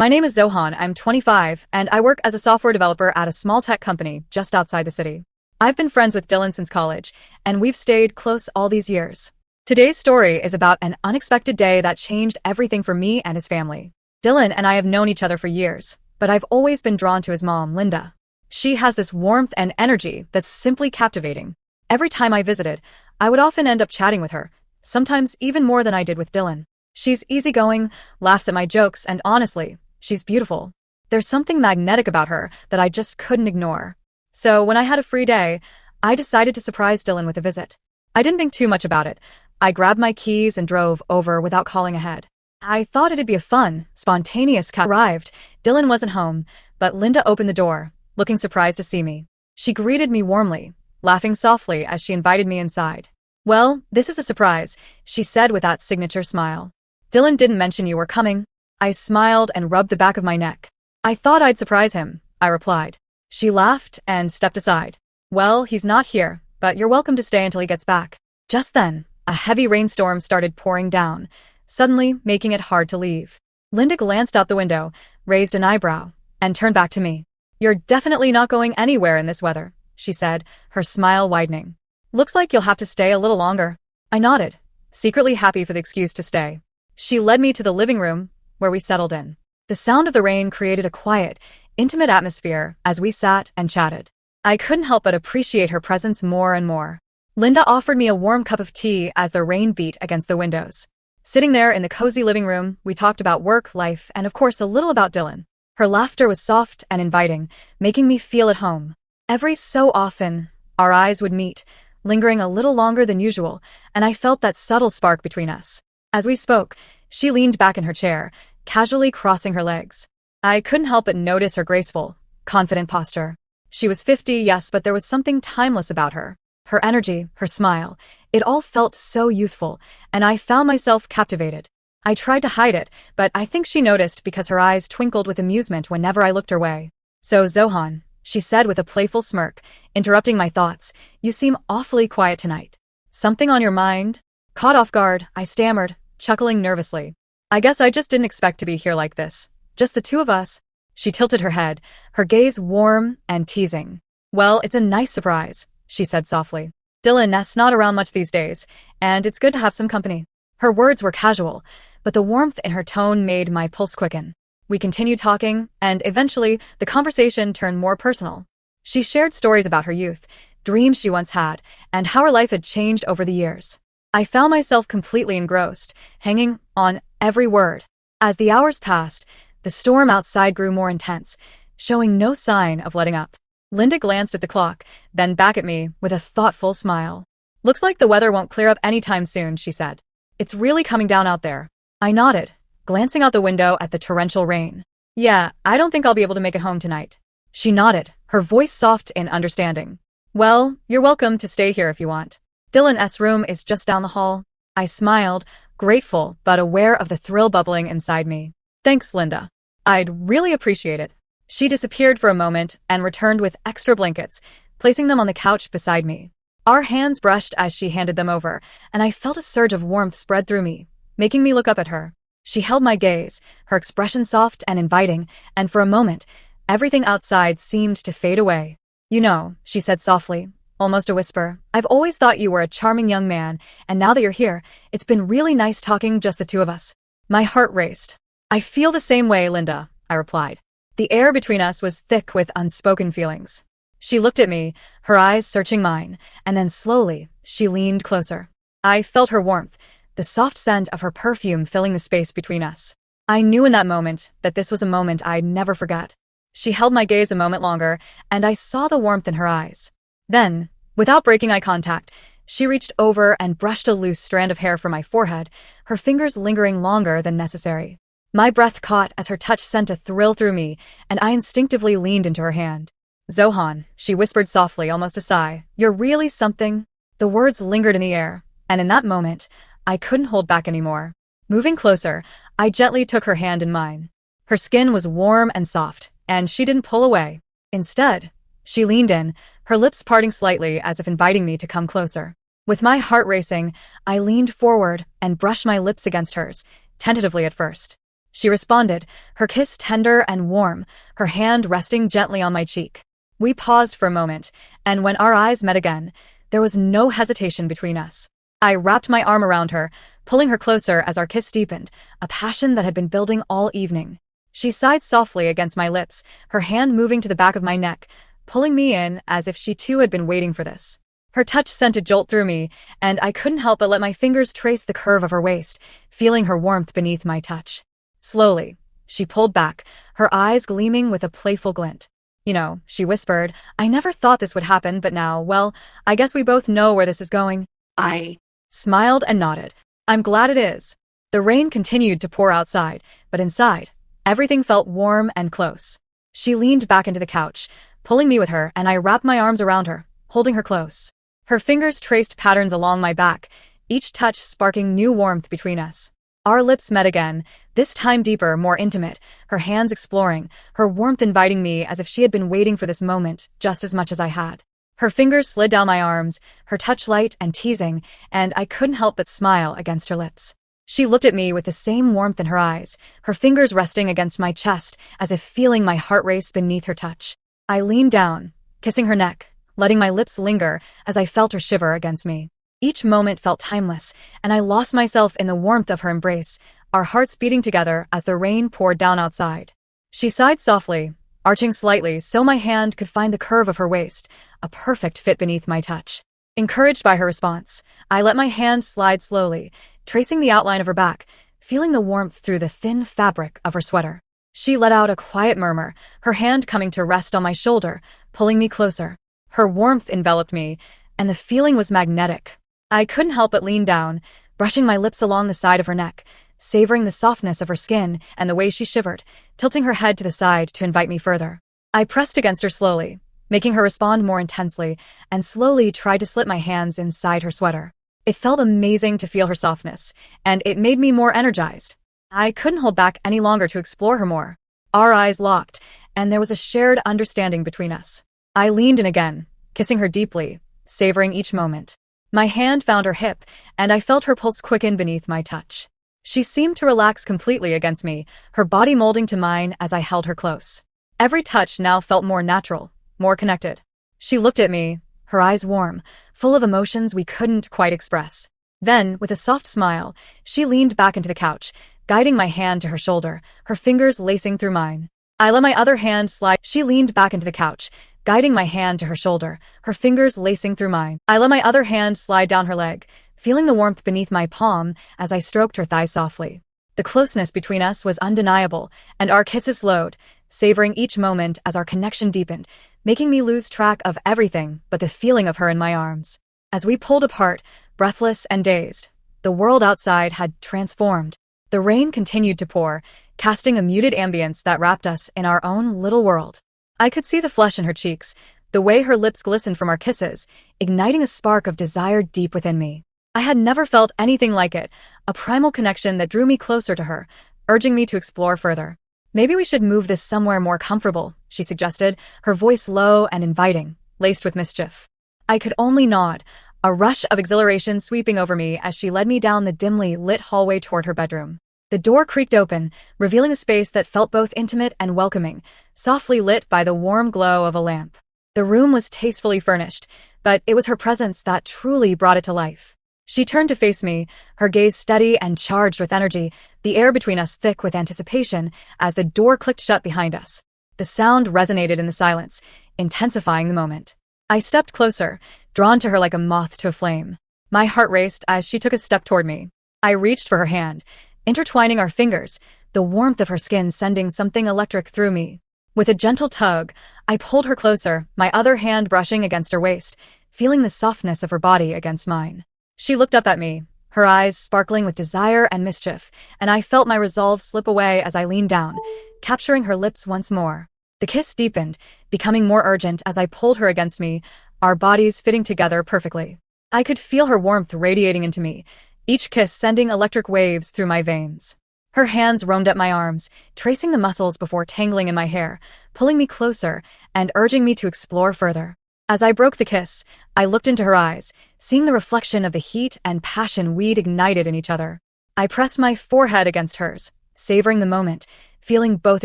My name is Zohan, I'm 25, and I work as a software developer at a small tech company just outside the city. I've been friends with Dylan since college, and we've stayed close all these years. Today's story is about an unexpected day that changed everything for me and his family. Dylan and I have known each other for years, but I've always been drawn to his mom, Linda. She has this warmth and energy that's simply captivating. Every time I visited, I would often end up chatting with her, sometimes even more than I did with Dylan. She's easygoing, laughs at my jokes, and honestly, she's beautiful. There's something magnetic about her that I just couldn't ignore. So when I had a free day, I decided to surprise Dylan with a visit. I didn't think too much about it. I grabbed my keys and drove over without calling ahead. I thought it'd be a fun, spontaneous arrived. Dylan wasn't home, but Linda opened the door, looking surprised to see me. She greeted me warmly, laughing softly as she invited me inside. "Well, this is a surprise," she said with that signature smile. "Dylan didn't mention you were coming." I smiled and rubbed the back of my neck. "I thought I'd surprise him," I replied. She laughed and stepped aside. "Well, he's not here, but you're welcome to stay until he gets back." Just then, a heavy rainstorm started pouring down, suddenly making it hard to leave. Linda glanced out the window, raised an eyebrow, and turned back to me. "You're definitely not going anywhere in this weather," she said, her smile widening. "Looks like you'll have to stay a little longer." I nodded, secretly happy for the excuse to stay. She led me to the living room, where we settled in. The sound of the rain created a quiet, intimate atmosphere as we sat and chatted. I couldn't help but appreciate her presence more and more. Linda offered me a warm cup of tea as the rain beat against the windows. Sitting there in the cozy living room, we talked about work, life, and of course a little about Dylan. Her laughter was soft and inviting, making me feel at home. Every so often, our eyes would meet, lingering a little longer than usual, and I felt that subtle spark between us. As we spoke, she leaned back in her chair, casually crossing her legs. I couldn't help but notice her graceful, confident posture. She was 50, yes, but there was something timeless about her. Her energy, her smile, it all felt so youthful, and I found myself captivated. I tried to hide it, but I think she noticed because her eyes twinkled with amusement whenever I looked her way. "So, Zohan," she said with a playful smirk, interrupting my thoughts, "you seem awfully quiet tonight. Something on your mind?" Caught off guard, I stammered, chuckling nervously. "I guess I just didn't expect to be here like this. Just the two of us." She tilted her head, her gaze warm and teasing. "Well, it's a nice surprise," she said softly. "Dylan's not around much these days, and it's good to have some company." Her words were casual, but the warmth in her tone made my pulse quicken. We continued talking, and eventually, the conversation turned more personal. She shared stories about her youth, dreams she once had, and how her life had changed over the years. I found myself completely engrossed, hanging on every word. As the hours passed, the storm outside grew more intense, showing no sign of letting up. Linda glanced at the clock, then back at me with a thoughtful smile. "Looks like the weather won't clear up anytime soon," she said. "It's really coming down out there." I nodded, glancing out the window at the torrential rain. "Yeah, I don't think I'll be able to make it home tonight." She nodded, her voice soft in understanding. "Well, you're welcome to stay here if you want. Dylan's room is just down the hall." I smiled, grateful but aware of the thrill bubbling inside me. "Thanks, Linda. I'd really appreciate it." She disappeared for a moment and returned with extra blankets, placing them on the couch beside me. Our hands brushed as she handed them over, and I felt a surge of warmth spread through me, making me look up at her. She held my gaze, her expression soft and inviting, and for a moment, everything outside seemed to fade away. "You know," she said softly, almost a whisper, "I've always thought you were a charming young man, and now that you're here, it's been really nice talking just the two of us." My heart raced. "I feel the same way, Linda," I replied. The air between us was thick with unspoken feelings. She looked at me, her eyes searching mine, and then slowly, she leaned closer. I felt her warmth, the soft scent of her perfume filling the space between us. I knew in that moment that this was a moment I'd never forget. She held my gaze a moment longer, and I saw the warmth in her eyes. Then, without breaking eye contact, she reached over and brushed a loose strand of hair from my forehead, her fingers lingering longer than necessary. My breath caught as her touch sent a thrill through me, and I instinctively leaned into her hand. "Zohan," she whispered softly, almost a sigh, "you're really something." The words lingered in the air, and in that moment, I couldn't hold back anymore. Moving closer, I gently took her hand in mine. Her skin was warm and soft, and she didn't pull away. Instead, she leaned in, her lips parting slightly as if inviting me to come closer. With my heart racing, I leaned forward and brushed my lips against hers, tentatively at first. She responded, her kiss tender and warm, her hand resting gently on my cheek. We paused for a moment, and when our eyes met again, there was no hesitation between us. I wrapped my arm around her, pulling her closer as our kiss deepened, a passion that had been building all evening. She sighed softly against my lips, her hand moving to the back of my neck, pulling me in as if she too had been waiting for this. Her touch sent a jolt through me, and I couldn't help but let my fingers trace the curve of her waist, feeling her warmth beneath my touch. Slowly, she pulled back, her eyes gleaming with a playful glint. "You know," she whispered, "I never thought this would happen, but now, well, I guess we both know where this is going." I smiled and nodded. "I'm glad it is." The rain continued to pour outside, but inside, everything felt warm and close. She leaned back into the couch, pulling me with her, and I wrapped my arms around her, holding her close. Her fingers traced patterns along my back, each touch sparking new warmth between us. Our lips met again, this time deeper, more intimate, her hands exploring, her warmth inviting me as if she had been waiting for this moment just as much as I had. Her fingers slid down my arms, her touch light and teasing, and I couldn't help but smile against her lips. She looked at me with the same warmth in her eyes, her fingers resting against my chest as if feeling my heart race beneath her touch. I leaned down, kissing her neck, letting my lips linger as I felt her shiver against me. Each moment felt timeless, and I lost myself in the warmth of her embrace, our hearts beating together as the rain poured down outside. She sighed softly, arching slightly so my hand could find the curve of her waist, a perfect fit beneath my touch. Encouraged by her response, I let my hand slide slowly, tracing the outline of her back, feeling the warmth through the thin fabric of her sweater. She let out a quiet murmur, her hand coming to rest on my shoulder, pulling me closer. Her warmth enveloped me, and the feeling was magnetic. I couldn't help but lean down, brushing my lips along the side of her neck, savoring the softness of her skin and the way she shivered, tilting her head to the side to invite me further. I pressed against her slowly, making her respond more intensely, and slowly tried to slip my hands inside her sweater. It felt amazing to feel her softness, and it made me more energized. I couldn't hold back any longer to explore her more. Our eyes locked, and there was a shared understanding between us. I leaned in again, kissing her deeply, savoring each moment. My hand found her hip, and I felt her pulse quicken beneath my touch. She seemed to relax completely against me, her body molding to mine as I held her close. Every touch now felt more natural, more connected. She looked at me, her eyes warm, full of emotions we couldn't quite express. Then, with a soft smile, she leaned back into the couch, guiding my hand to her shoulder, her fingers lacing through mine. I let my other hand slide. She leaned back into the couch, guiding my hand to her shoulder, her fingers lacing through mine. I let my other hand slide down her leg, feeling the warmth beneath my palm as I stroked her thigh softly. The closeness between us was undeniable, and our kisses slowed, savoring each moment as our connection deepened, making me lose track of everything but the feeling of her in my arms. As we pulled apart, breathless and dazed, the world outside had transformed. The rain continued to pour, casting a muted ambience that wrapped us in our own little world. I could see the flush in her cheeks, the way her lips glistened from our kisses, igniting a spark of desire deep within me. I had never felt anything like it, a primal connection that drew me closer to her, urging me to explore further. "Maybe we should move this somewhere more comfortable," she suggested, her voice low and inviting, laced with mischief. I could only nod, a rush of exhilaration sweeping over me as she led me down the dimly lit hallway toward her bedroom. The door creaked open, revealing a space that felt both intimate and welcoming, softly lit by the warm glow of a lamp. The room was tastefully furnished, but it was her presence that truly brought it to life. She turned to face me, her gaze steady and charged with energy, the air between us thick with anticipation as the door clicked shut behind us. The sound resonated in the silence, intensifying the moment. I stepped closer, drawn to her like a moth to a flame. My heart raced as she took a step toward me. I reached for her hand, intertwining our fingers, the warmth of her skin sending something electric through me. With a gentle tug, I pulled her closer, my other hand brushing against her waist, feeling the softness of her body against mine. She looked up at me, her eyes sparkling with desire and mischief, and I felt my resolve slip away as I leaned down, capturing her lips once more. The kiss deepened, becoming more urgent as I pulled her against me, our bodies fitting together perfectly. I could feel her warmth radiating into me, each kiss sending electric waves through my veins. Her hands roamed up my arms, tracing the muscles before tangling in my hair, pulling me closer and urging me to explore further. As I broke the kiss, I looked into her eyes, seeing the reflection of the heat and passion we'd ignited in each other. I pressed my forehead against hers, savoring the moment, feeling both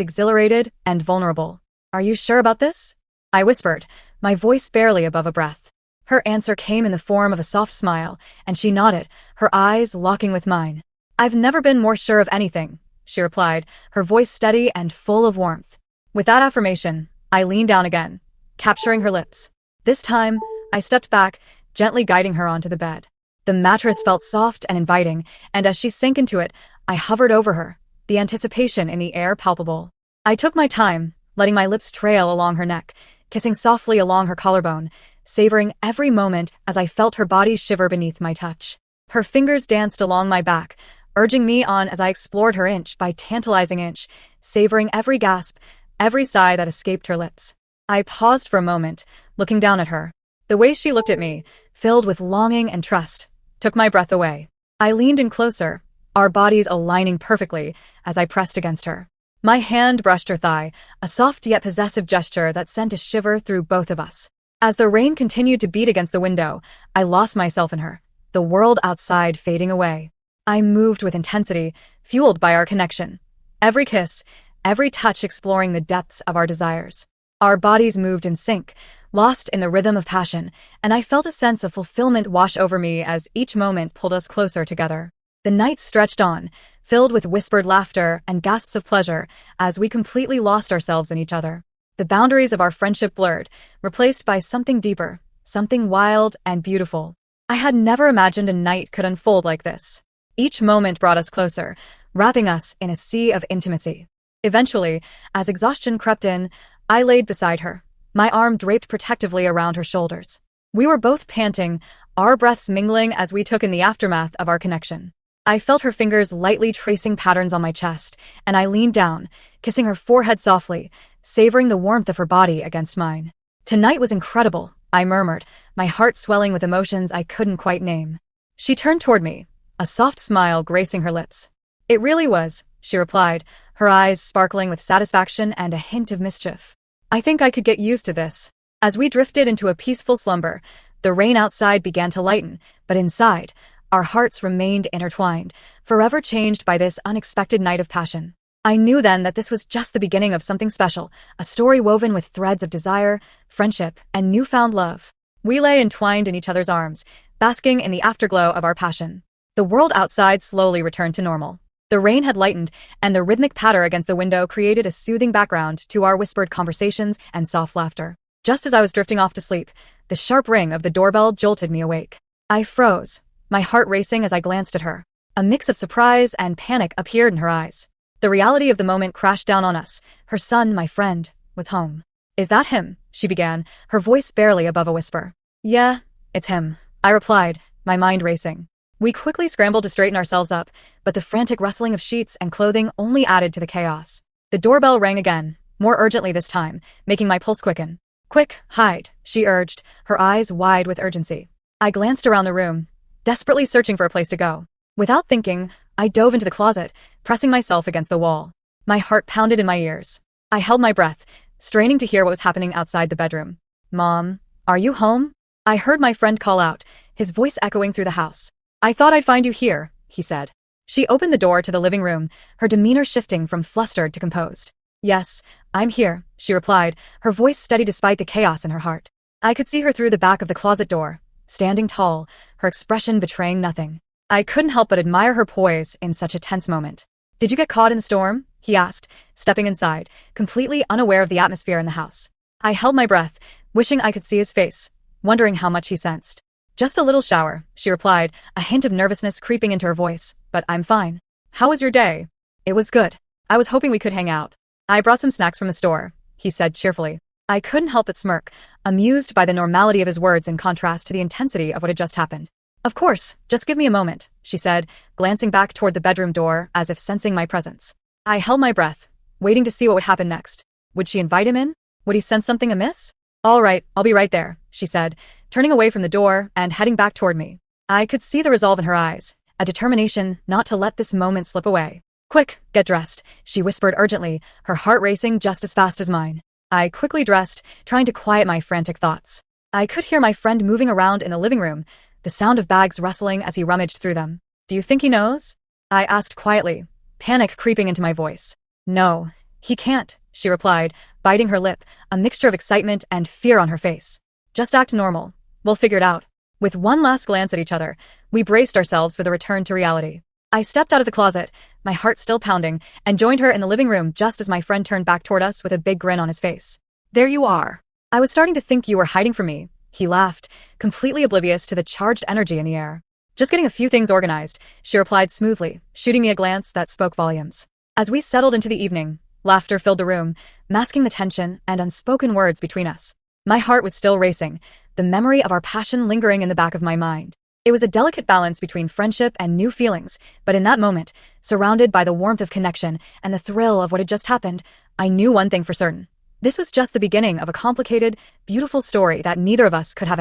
exhilarated and vulnerable. "Are you sure about this?" I whispered, my voice barely above a breath. Her answer came in the form of a soft smile, and she nodded, her eyes locking with mine. "I've never been more sure of anything," she replied, her voice steady and full of warmth. With that affirmation, I leaned down again, capturing her lips. This time, I stepped back, gently guiding her onto the bed. The mattress felt soft and inviting, and as she sank into it, I hovered over her, the anticipation in the air palpable. I took my time, letting my lips trail along her neck, kissing softly along her collarbone, savoring every moment as I felt her body shiver beneath my touch. Her fingers danced along my back, urging me on as I explored her inch by tantalizing inch, savoring every gasp, every sigh that escaped her lips. I paused for a moment, looking down at her. The way she looked at me, filled with longing and trust, took my breath away. I leaned in closer, our bodies aligning perfectly as I pressed against her. My hand brushed her thigh, a soft yet possessive gesture that sent a shiver through both of us. As the rain continued to beat against the window, I lost myself in her, the world outside fading away. I moved with intensity, fueled by our connection. Every kiss, every touch exploring the depths of our desires. Our bodies moved in sync, lost in the rhythm of passion, and I felt a sense of fulfillment wash over me as each moment pulled us closer together. The night stretched on, filled with whispered laughter and gasps of pleasure as we completely lost ourselves in each other. The boundaries of our friendship blurred, replaced by something deeper, something wild and beautiful. I had never imagined a night could unfold like this. Each moment brought us closer, wrapping us in a sea of intimacy. Eventually, as exhaustion crept in, I laid beside her, my arm draped protectively around her shoulders. We were both panting, our breaths mingling as we took in the aftermath of our connection. I felt her fingers lightly tracing patterns on my chest, and I leaned down, kissing her forehead softly, savoring the warmth of her body against mine. "Tonight was incredible," I murmured, my heart swelling with emotions I couldn't quite name. She turned toward me, a soft smile gracing her lips. "It really was," she replied, her eyes sparkling with satisfaction and a hint of mischief. "I think I could get used to this." As we drifted into a peaceful slumber, the rain outside began to lighten, but inside, our hearts remained intertwined, forever changed by this unexpected night of passion. I knew then that this was just the beginning of something special, a story woven with threads of desire, friendship, and newfound love. We lay entwined in each other's arms, basking in the afterglow of our passion. The world outside slowly returned to normal. The rain had lightened, and the rhythmic patter against the window created a soothing background to our whispered conversations and soft laughter. Just as I was drifting off to sleep, the sharp ring of the doorbell jolted me awake. I froze, my heart racing as I glanced at her. A mix of surprise and panic appeared in her eyes. The reality of the moment crashed down on us. Her son, my friend, was home. "Is that him?" she began, her voice barely above a whisper. "Yeah, it's him," I replied, my mind racing. We quickly scrambled to straighten ourselves up, but the frantic rustling of sheets and clothing only added to the chaos. The doorbell rang again, more urgently this time, making my pulse quicken. "Quick, hide," she urged, her eyes wide with urgency. I glanced around the room, desperately searching for a place to go. Without thinking, I dove into the closet, pressing myself against the wall. My heart pounded in my ears. I held my breath, straining to hear what was happening outside the bedroom. "Mom, are you home?" I heard my friend call out, his voice echoing through the house. "I thought I'd find you here," he said. She opened the door to the living room, her demeanor shifting from flustered to composed. "Yes, I'm here," she replied, her voice steady despite the chaos in her heart. I could see her through the back of the closet door, standing tall, her expression betraying nothing. I couldn't help but admire her poise in such a tense moment. "Did you get caught in the storm?" he asked, stepping inside, completely unaware of the atmosphere in the house. I held my breath, wishing I could see his face, wondering how much he sensed. "Just a little shower," she replied, a hint of nervousness creeping into her voice, "but I'm fine." "How was your day?" "It was good. I was hoping we could hang out." "I brought some snacks from the store," he said cheerfully. I couldn't help but smirk, amused by the normality of his words in contrast to the intensity of what had just happened. "Of course, just give me a moment," she said, glancing back toward the bedroom door as if sensing my presence. I held my breath, waiting to see what would happen next. Would she invite him in? Would he sense something amiss? "All right, I'll be right there," she said, turning away from the door and heading back toward me. I could see the resolve in her eyes, a determination not to let this moment slip away. "Quick, get dressed," she whispered urgently, her heart racing just as fast as mine. I quickly dressed, trying to quiet my frantic thoughts. I could hear my friend moving around in the living room, the sound of bags rustling as he rummaged through them. "Do you think he knows?" I asked quietly, panic creeping into my voice. No, he can't, she replied, biting her lip, a mixture of excitement and fear on her face. Just act normal. We'll figure it out. With one last glance at each other, we braced ourselves for the return to reality. I stepped out of the closet, my heart still pounding, and joined her in the living room just as my friend turned back toward us with a big grin on his face. There you are. I was starting to think you were hiding from me, he laughed, completely oblivious to the charged energy in the air. Just getting a few things organized, she replied smoothly, shooting me a glance that spoke volumes. As we settled into the evening, laughter filled the room, masking the tension and unspoken words between us. My heart was still racing, the memory of our passion lingering in the back of my mind. It was a delicate balance between friendship and new feelings, but in that moment, surrounded by the warmth of connection and the thrill of what had just happened, I knew one thing for certain. This was just the beginning of a complicated, beautiful story that neither of us could have